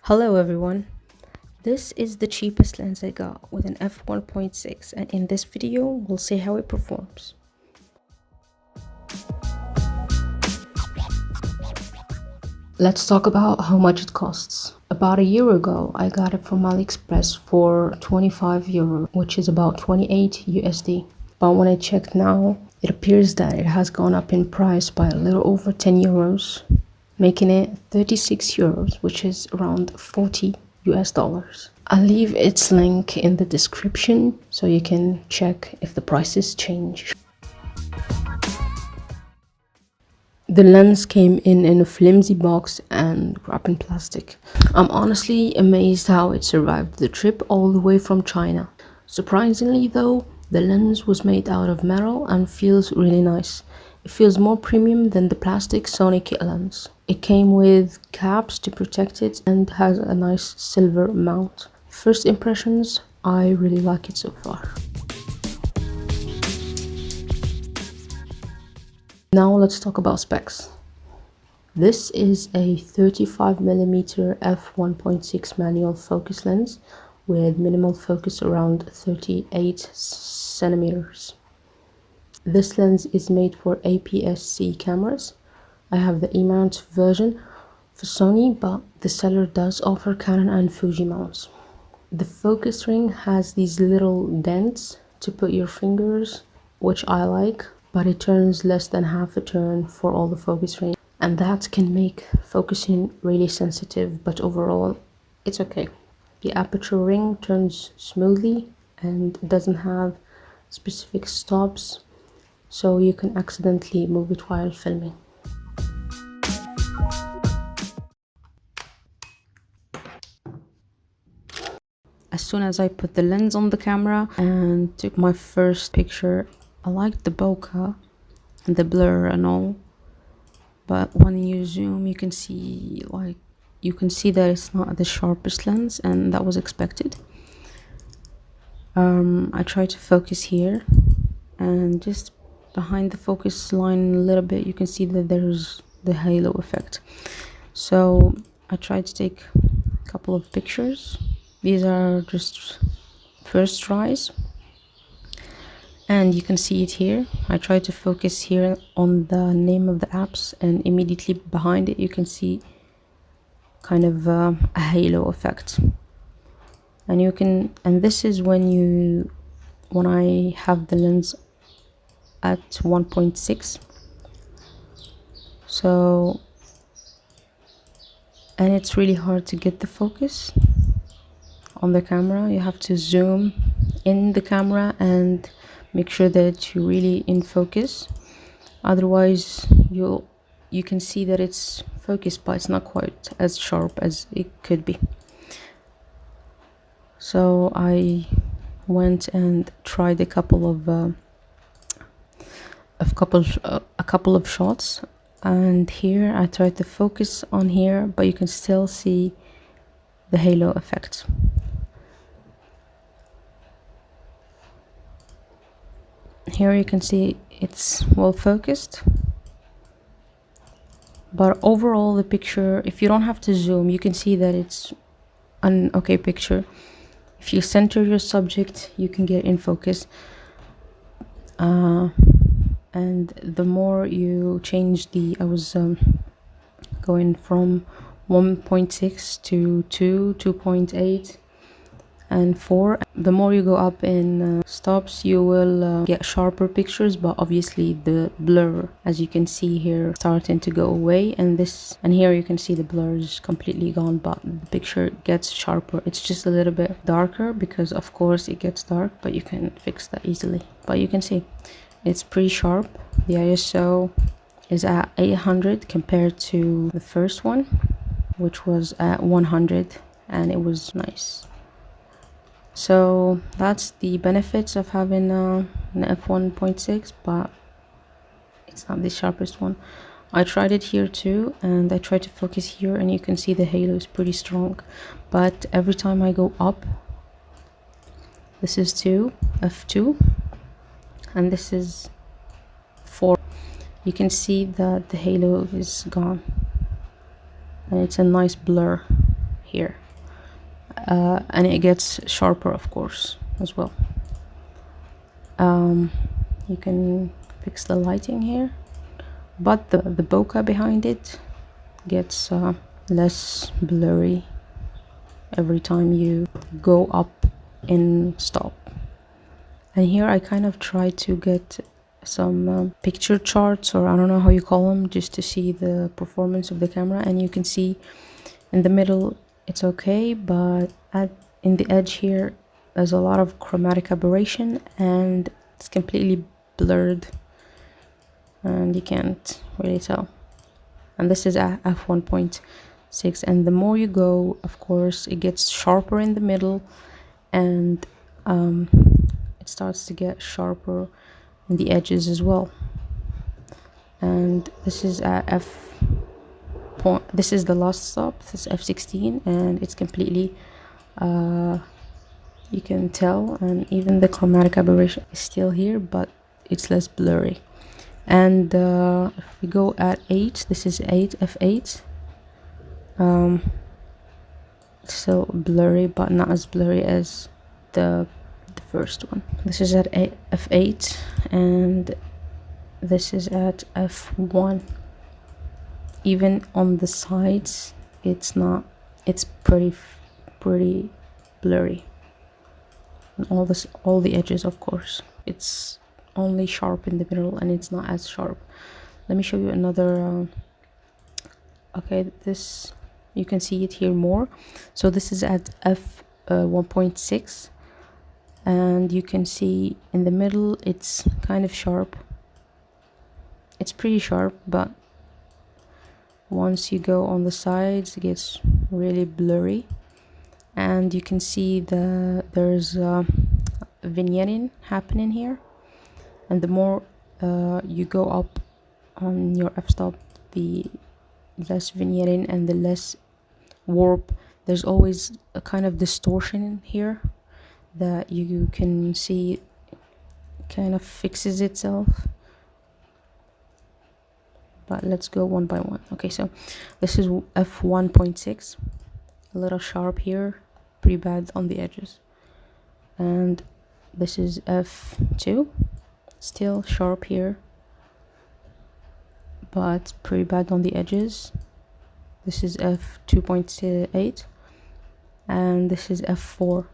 Hello everyone, this is the cheapest lens I got with an f1.6 and in this video we'll see how it performs. Let's talk about how much it costs. About a year ago I got it from AliExpress for €25, which is about 28 USD. But when I checked now, it appears that it has gone up in price by a little over €10, making it €36, which is around 40 US dollars. I'll leave its link in the description so you can check if the prices change. The lens came in a flimsy box and wrapped in plastic. I'm honestly amazed how it survived the trip all the way from China. Surprisingly though, the lens was made out of metal and feels really nice. It feels more premium than the plastic Sony kit lens. It came with caps to protect it and has a nice silver mount. First impressions, I really like it so far. Now let's talk about specs. This is a 35mm f1.6 manual focus lens with minimal focus around 38 centimeters. This lens is made for APS-C cameras. I have the E-mount version for Sony, but the seller does offer Canon and Fuji mounts. The focus ring has these little dents to put your fingers, which I like, but it turns less than half a turn for all the focus ring, and that can make focusing really sensitive, but overall it's okay. The aperture ring turns smoothly and doesn't have specific stops, so you can accidentally move it while filming. As soon as I put the lens on the camera and took my first picture, I liked the bokeh and the blur and all, but when you zoom you can see that it's not the sharpest lens, and that was expected. I tried to focus here, and just behind the focus line a little bit you can see that there's the halo effect. So I tried to take a couple of pictures. These are just first tries, and you can see it here. I tried to focus here on the name of the apps, and immediately behind it you can see kind of a halo effect. And this is when I have the lens at 1.6. So, and it's really hard to get the focus on the camera. You have to zoom in the camera and make sure that you're really in focus, otherwise you can see that it's focused but it's not quite as sharp as it could be. So I went and tried a couple of shots, and here I tried to focus on here, but you can still see the halo effect. Here you can see it's well focused, but overall the picture, if you don't have to zoom, you can see that it's an okay picture. If you center your subject, you can get in focus, and the more you change I was going from 1.6 to 2, 2.8 and 4. The more you go up in stops, you will get sharper pictures, but obviously the blur, as you can see here, starting to go away, and here you can see the blur is completely gone, but the picture gets sharper. It's just a little bit darker because of course it gets dark, but you can fix that easily. But you can see it's pretty sharp. The ISO is at 800 compared to the first one, which was at 100, and it was nice. So that's the benefits of having an f1.6, but it's not the sharpest one. I tried it here too, and I tried to focus here, and you can see the halo is pretty strong, but every time I go up, this is f2, and this is 4. You can see that the halo is gone, and it's a nice blur here, and it gets sharper of course as well. You can fix the lighting here, but the bokeh behind it gets less blurry every time you go up in stop. And here I kind of try to get some picture charts, or I don't know how you call them, just to see the performance of the camera. And you can see in the middle it's okay, but in the edge here there's a lot of chromatic aberration and it's completely blurred and you can't really tell. And this is a f1.6, and the more you go, of course, it gets sharper in the middle, and it starts to get sharper in the edges as well. And this is a this is the last stop. This is f16, and it's completely you can tell, and even the chromatic aberration is still here, but it's less blurry. And if we go at 8, this is 8 f8, still blurry, but not as blurry as the first one. This is at f8, and this is at f1. Even on the sides, it's pretty blurry. And all the edges, of course, it's only sharp in the middle, and it's not as sharp. Let me show you another. Okay, this, you can see it here more. So this is at f1.6, and you can see in the middle it's kind of sharp. It's pretty sharp, but once you go on the sides it gets really blurry. And you can see there's vignetting happening here, and the more you go up on your f-stop, the less vignetting and the less warp. There's always a kind of distortion here that you can see kind of fixes itself. But let's go one by one. Okay, so this is f1.6, a little sharp here, pretty bad on the edges. And this is f2, still sharp here, but pretty bad on the edges. This is f2.8, and this is f4.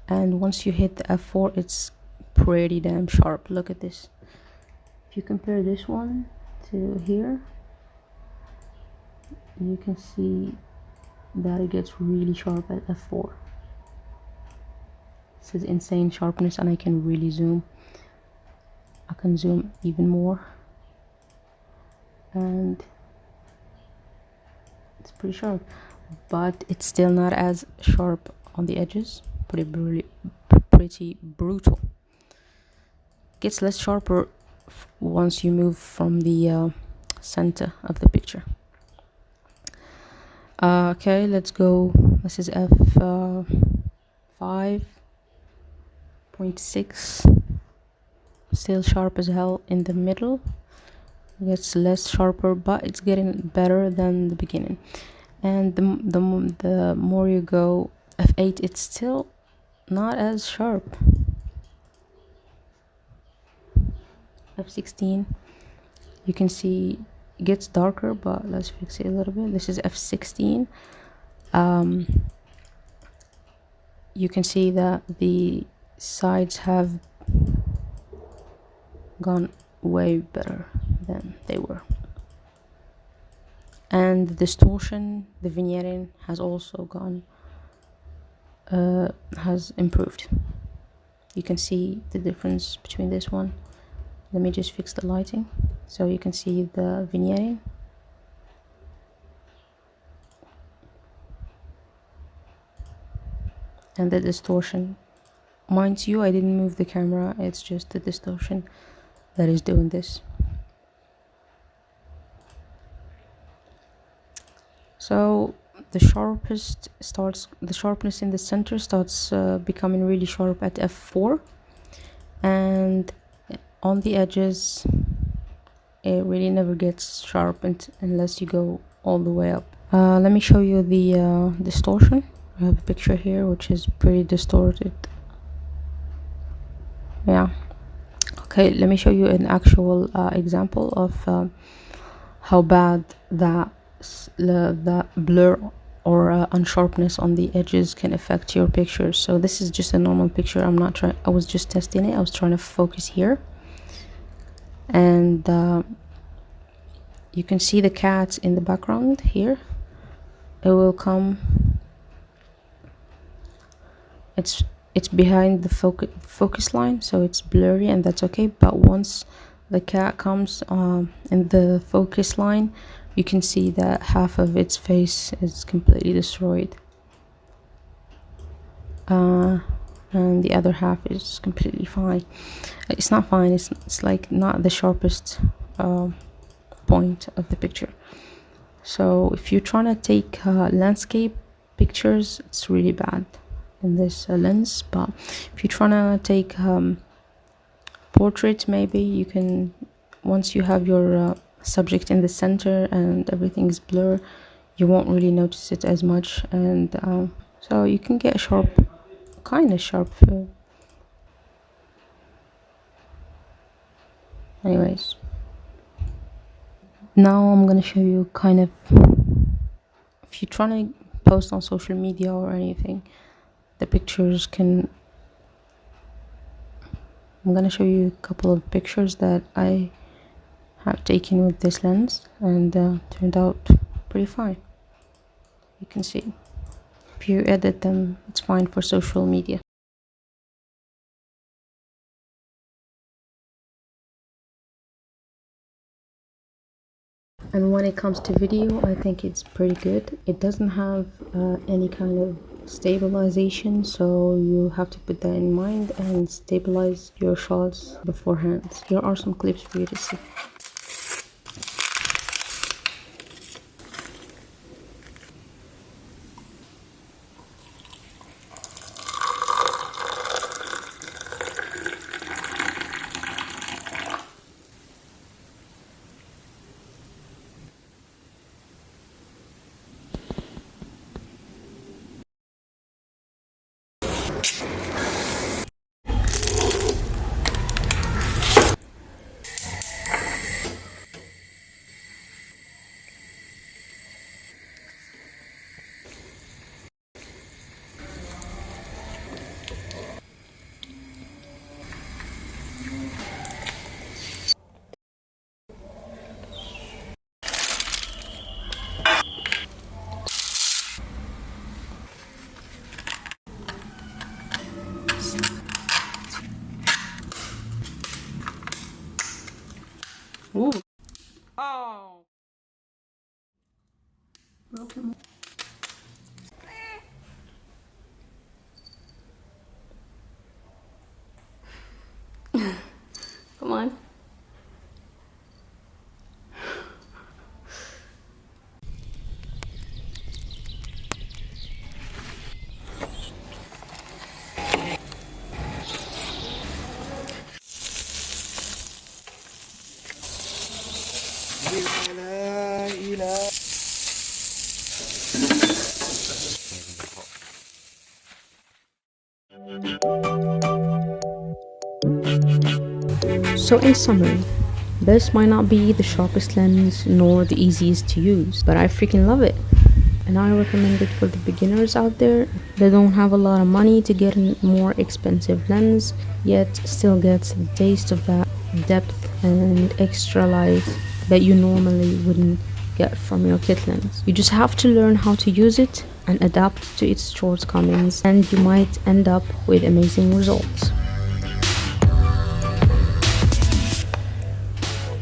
And once you hit the f4, it's pretty damn sharp. Look at this. If you compare this one to here, you can see that it gets really sharp at f4. This is insane sharpness, and I can really zoom. I can zoom even more, and it's pretty sharp, but it's still not as sharp on the edges. Pretty brutal. Gets less sharper once you move from the center of the picture. Okay, let's go. This is f5.6, still sharp as hell in the middle. It gets less sharper, but it's getting better than the beginning. And the more you go, f8, it's still not as sharp. f16, you can see it gets darker, but let's fix it a little bit. This is f16. You can see that the sides have gone way better than they were, and the distortion, the vignetting has also gone has improved. You can see the difference between this one. Let me just fix the lighting so you can see the vignetting. And the distortion. Mind you, I didn't move the camera, it's just the distortion that is doing this. So the sharpness in the center starts becoming really sharp at f4, and on the edges it really never gets sharpened unless you go all the way up. Let me show you the distortion. I have a picture here which is pretty distorted. Yeah. Okay, let me show you an actual example of how bad that blur or unsharpness on the edges can affect your picture. So this is just a normal picture. I was just testing it. I was trying to focus here, and you can see the cat in the background here. It will come, it's behind the focus line, so it's blurry, and that's okay. But once the cat comes in the focus line, you can see that half of its face is completely destroyed, and the other half is completely fine. It's not fine, it's like not the sharpest point of the picture. So if you're trying to take landscape pictures, it's really bad in this lens. But if you're trying to take portrait, maybe you can, once you have your subject in the center and everything is blur, you won't really notice it as much, and so you can get sharp, kind of sharp anyways. Now I'm gonna show you kind of, if you're trying to post on social media or anything, the pictures can, I'm gonna show you a couple of pictures that I have taken with this lens, and turned out pretty fine. You can see, if you edit them, it's fine for social media. And when it comes to video, I think it's pretty good. It doesn't have any kind of stabilization, so you have to put that in mind and stabilize your shots beforehand. Here are some clips for you to see. Ooh. Oh. Broken. Come on. So in summary, this might not be the sharpest lens nor the easiest to use, but I freaking love it. And I recommend it for the beginners out there that don't have a lot of money to get a more expensive lens, yet still gets the taste of that depth and extra light that you normally wouldn't get from your kit lens. You just have to learn how to use it and adapt to its shortcomings, and you might end up with amazing results.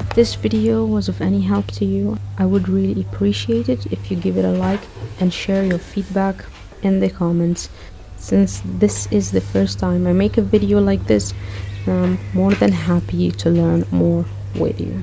If this video was of any help to you, I would really appreciate it if you give it a like and share your feedback in the comments. Since this is the first time I make a video like this, I'm more than happy to learn more with you.